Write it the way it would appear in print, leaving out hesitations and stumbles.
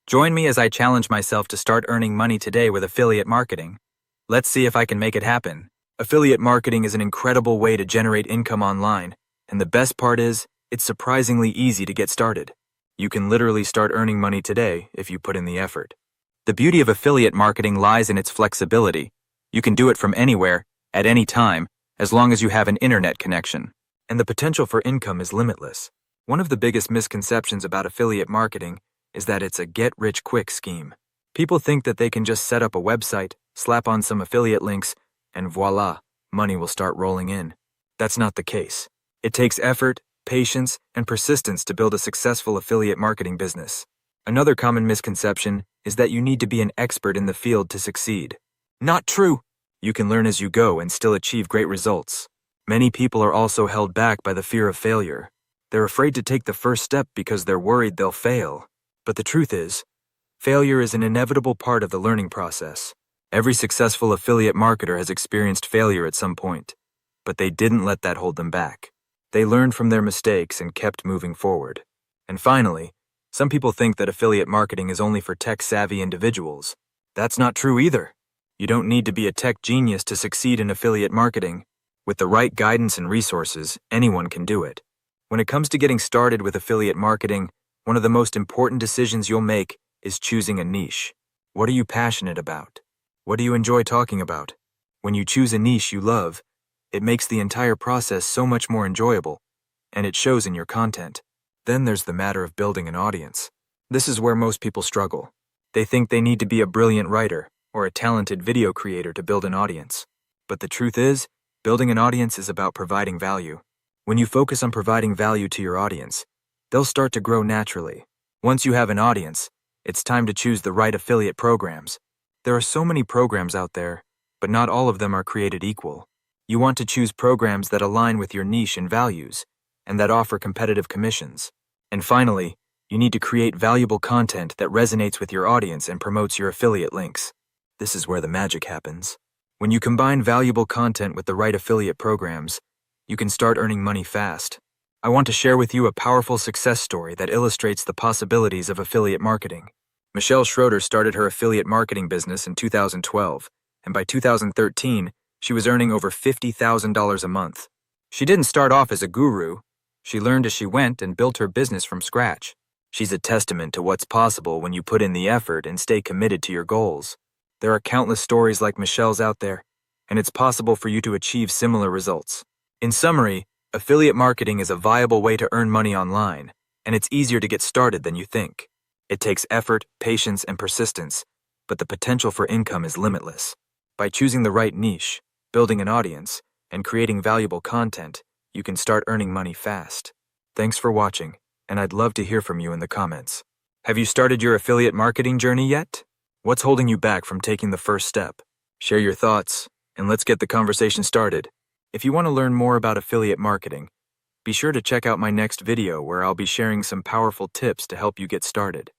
Join me as I challenge myself to start earning money today with affiliate marketing. Let's see if I can make it happen. Affiliate marketing is an incredible way to generate income online, and the best part is, it's surprisingly easy to get started. You can literally start earning money today if you put in the effort. The beauty of affiliate marketing lies in its flexibility. You can do it from anywhere, at any time, as long as you have an internet connection. And the potential for income is limitless. One of the biggest misconceptions about affiliate marketing is that it's a get-rich-quick scheme. People think that they can just set up a website, slap on some affiliate links, and voila, money will start rolling in. That's not the case. It takes effort, patience, and persistence to build a successful affiliate marketing business. Another common misconception is that you need to be an expert in the field to succeed. Not true! You can learn as you go and still achieve great results. Many people are also held back by the fear of failure. They're afraid to take the first step because they're worried they'll fail. But the truth is, failure is an inevitable part of the learning process. Every successful affiliate marketer has experienced failure at some point, but they didn't let that hold them back. They learned from their mistakes and kept moving forward. And finally, some people think that affiliate marketing is only for tech-savvy individuals. That's not true either. You don't need to be a tech genius to succeed in affiliate marketing. With the right guidance and resources, anyone can do it. When it comes to getting started with affiliate marketing, one of the most important decisions you'll make is choosing a niche. What are you passionate about? What do you enjoy talking about? When you choose a niche you love, it makes the entire process so much more enjoyable, and it shows in your content. Then there's the matter of building an audience. This is where most people struggle. They think they need to be a brilliant writer or a talented video creator to build an audience. But the truth is, building an audience is about providing value. When you focus on providing value to your audience, they'll start to grow naturally. Once you have an audience, it's time to choose the right affiliate programs. There are so many programs out there, but not all of them are created equal. You want to choose programs that align with your niche and values, and that offer competitive commissions. And finally, you need to create valuable content that resonates with your audience and promotes your affiliate links. This is where the magic happens. When you combine valuable content with the right affiliate programs, you can start earning money fast. I want to share with you a powerful success story that illustrates the possibilities of affiliate marketing. Michelle Schroeder started her affiliate marketing business in 2012, and by 2013, she was earning over $50,000 a month. She didn't start off as a guru. She learned as she went and built her business from scratch. She's a testament to what's possible when you put in the effort and stay committed to your goals. There are countless stories like Michelle's out there, and it's possible for you to achieve similar results. In summary, affiliate marketing is a viable way to earn money online, and it's easier to get started than you think. It takes effort, patience, and persistence, but the potential for income is limitless. By choosing the right niche, building an audience, and creating valuable content, you can start earning money fast. Thanks for watching, and I'd love to hear from you in the comments. Have you started your affiliate marketing journey yet? What's holding you back from taking the first step? Share your thoughts, and let's get the conversation started. If you want to learn more about affiliate marketing, be sure to check out my next video where I'll be sharing some powerful tips to help you get started.